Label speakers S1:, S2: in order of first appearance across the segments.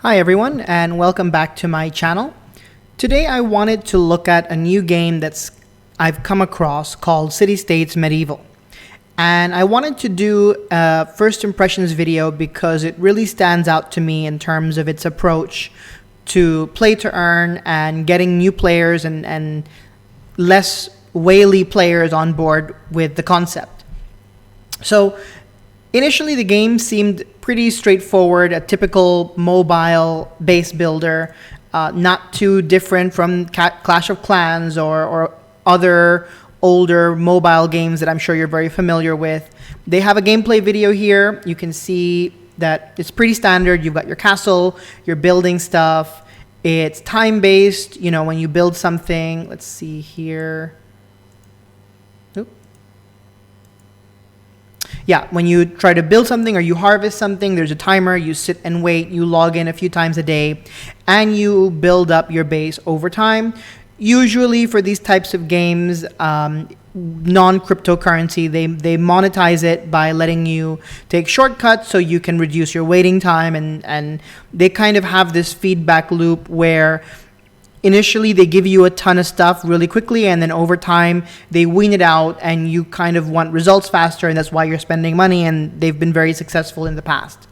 S1: Hi everyone, and welcome back to my channel. Today I wanted to look at a new game I've come across called City States Medieval. And I wanted to do a first impressions video because it really stands out to me in terms of its approach to play to earn and getting new players and less whaley players on board with the concept. So initially, the game seemed pretty straightforward, a typical mobile base builder, not too different from Clash of Clans or other older mobile games that I'm sure you're very familiar with. They have a gameplay video here. You can see that it's pretty standard. You've got your castle, you're building stuff. It's time-based, when you build something. Let's see here. Yeah, when you try to build something or you harvest something, there's a timer, you sit and wait, you log in a few times a day, and you build up your base over time. Usually for these types of games, non-cryptocurrency, they monetize it by letting you take shortcuts so you can reduce your waiting time, and they kind of have this feedback loop where initially they give you a ton of stuff really quickly, and then over time they wean it out and you kind of want results faster, and that's why you're spending money, and they've been very successful in the past.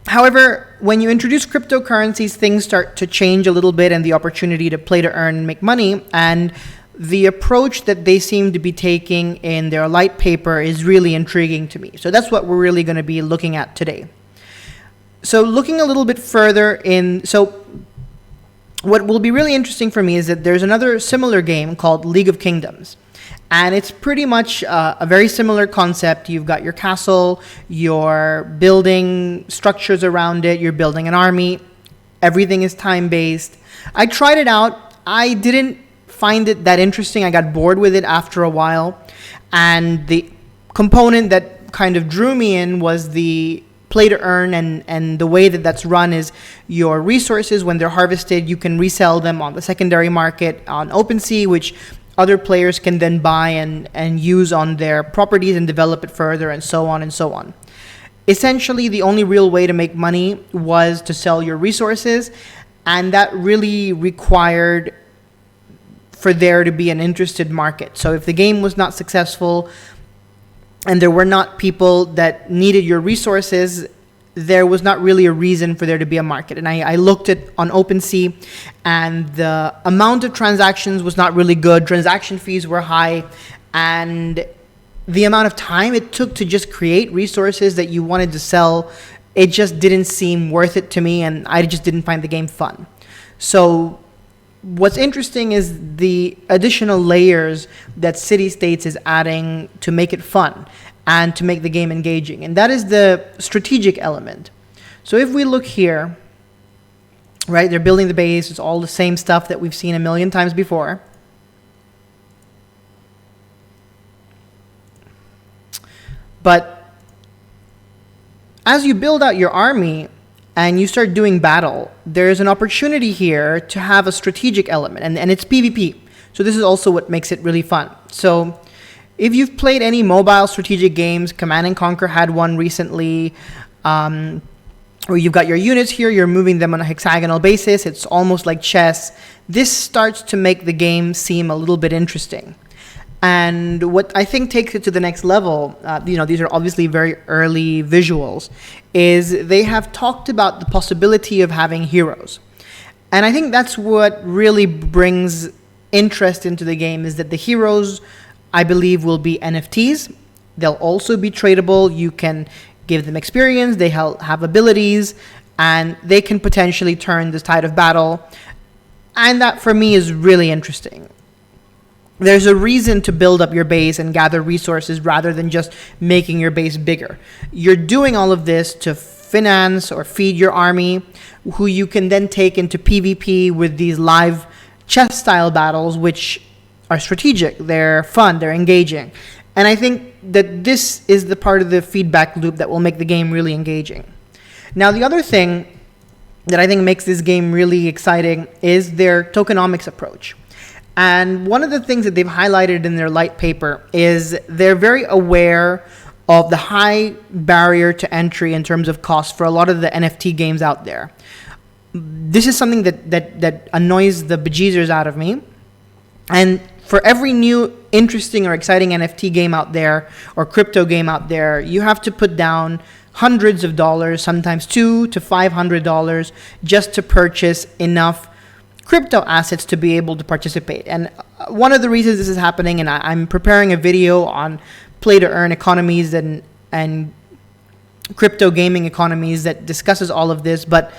S1: However, when you introduce cryptocurrencies, things start to change a little bit, and the opportunity to play to earn and make money, and the approach that they seem to be taking in their light paper is really intriguing to me. So that's what we're really going to be looking at today. So looking a little bit further what will be really interesting for me is that there's another similar game called League of Kingdoms. And it's pretty much a very similar concept. You've got your castle, you're building structures around it, you're building an army. Everything is time-based. I tried it out. I didn't find it that interesting. I got bored with it after a while. And the component that kind of drew me in was the play to earn, and the way that that's run is your resources, when they're harvested, you can resell them on the secondary market on OpenSea, which other players can then buy and use on their properties and develop it further, and so on and so on. Essentially, the only real way to make money was to sell your resources, and that really required for there to be an interested market. So if the game was not successful and there were not people that needed your resources, there was not really a reason for there to be a market. And I looked at on OpenSea, and the amount of transactions was not really good. Transaction fees were high, and the amount of time it took to just create resources that you wanted to sell, it just didn't seem worth it to me, and I just didn't find the game fun. So what's interesting is the additional layers that City States is adding to make it fun and to make the game engaging, and that is the strategic element. So if we look here, right, they're building the base, it's all the same stuff that we've seen a million times before. But as you build out your army and you start doing battle, there's an opportunity here to have a strategic element, and it's PvP. So this is also what makes it really fun. So if you've played any mobile strategic games, Command & Conquer had one recently, where you've got your units here, you're moving them on a hexagonal basis, it's almost like chess. This starts to make the game seem a little bit interesting. And what I think takes it to the next level, these are obviously very early visuals, is they have talked about the possibility of having heroes. And I think that's what really brings interest into the game, is that the heroes, I believe, will be NFTs. They'll also be tradable. You can give them experience, they have abilities, and they can potentially turn the tide of battle. And that, for me, is really interesting. There's a reason to build up your base and gather resources rather than just making your base bigger. You're doing all of this to finance or feed your army, who you can then take into PvP with these live chess-style battles, which are strategic, they're fun, they're engaging. And I think that this is the part of the feedback loop that will make the game really engaging. Now, the other thing that I think makes this game really exciting is their tokenomics approach. And one of the things that they've highlighted in their light paper is they're very aware of the high barrier to entry in terms of cost for a lot of the NFT games out there. This is something that annoys the bejesus out of me. And for every new interesting or exciting NFT game out there or crypto game out there, you have to put down hundreds of dollars, sometimes $200 to $500, just to purchase enough crypto assets to be able to participate. And one of the reasons this is happening, and I'm preparing a video on Play2Earn economies and crypto gaming economies that discusses all of this, but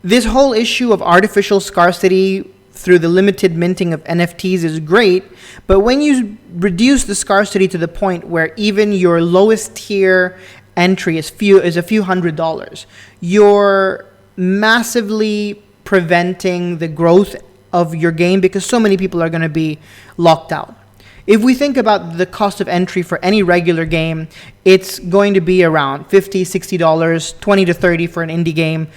S1: this whole issue of artificial scarcity through the limited minting of NFTs is great, but when you reduce the scarcity to the point where even your lowest tier entry is a few $100s, you're massively preventing the growth of your game because so many people are going to be locked out. If we think about the cost of entry for any regular game, it's going to be around $50, $60, $20 to $30 for an indie game.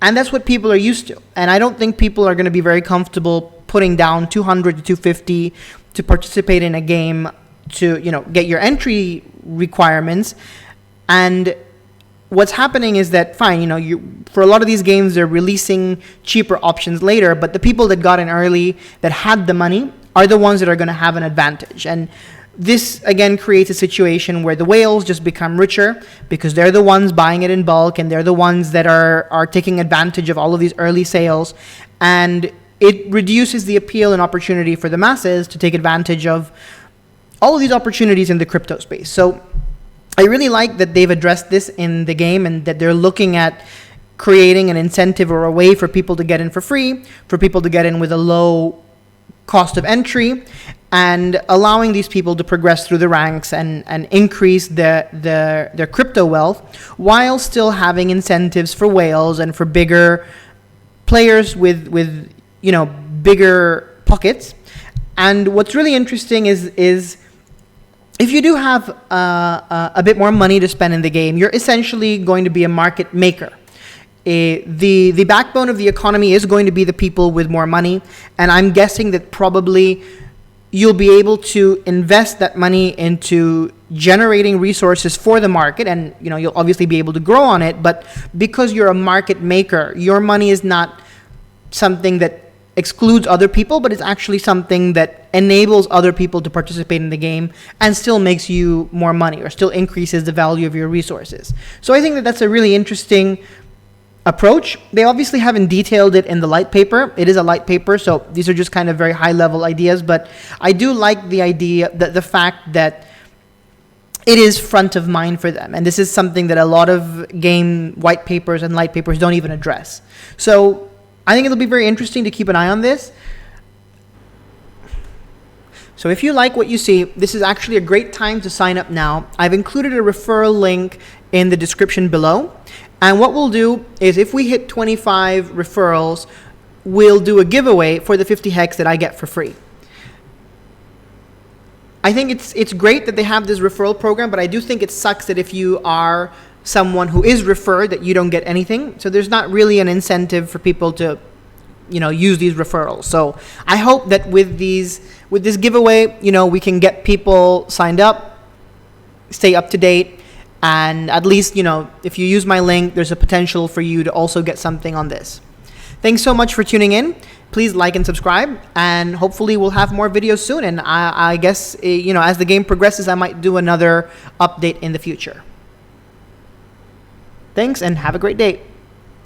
S1: And that's what people are used to. And I don't think people are going to be very comfortable putting down $200 to $250 to participate in a game to, get your entry requirements. And what's happening is that, fine, for a lot of these games, they're releasing cheaper options later, but the people that got in early, that had the money, are the ones that are going to have an advantage. And this, again, creates a situation where the whales just become richer because they're the ones buying it in bulk and they're the ones that are taking advantage of all of these early sales. And it reduces the appeal and opportunity for the masses to take advantage of all of these opportunities in the crypto space. So I really like that they've addressed this in the game and that they're looking at creating an incentive or a way for people to get in for free, for people to get in with a low cost of entry, and allowing these people to progress through the ranks and increase their crypto wealth while still having incentives for whales and for bigger players with bigger pockets. And what's really interesting is if you do have a bit more money to spend in the game, you're essentially going to be a market maker. The backbone of the economy is going to be the people with more money, and I'm guessing that probably you'll be able to invest that money into generating resources for the market, and you'll obviously be able to grow on it. But because you're a market maker, your money is not something that excludes other people, but it's actually something that enables other people to participate in the game and still makes you more money or still increases the value of your resources. So I think that that's a really interesting approach. They obviously haven't detailed it in the light paper. It is a light paper, so these are just kind of very high level ideas, but I do like the idea, the fact that it is front of mind for them. And this is something that a lot of game white papers and light papers don't even address. So I think it'll be very interesting to keep an eye on this. So if you like what you see, this is actually a great time to sign up now. I've included a referral link in the description below. And what we'll do is if we hit 25 referrals, we'll do a giveaway for the 50 hex that I get for free. I think it's great that they have this referral program, but I do think it sucks that if you are someone who is referred that you don't get anything. So there's not really an incentive for people to, use these referrals. So I hope that with this giveaway, we can get people signed up, stay up to date, and at least, if you use my link, there's a potential for you to also get something on this. Thanks so much for tuning in. Please like and subscribe, and hopefully we'll have more videos soon. And I guess, as the game progresses, I might do another update in the future. Thanks, and have a great day.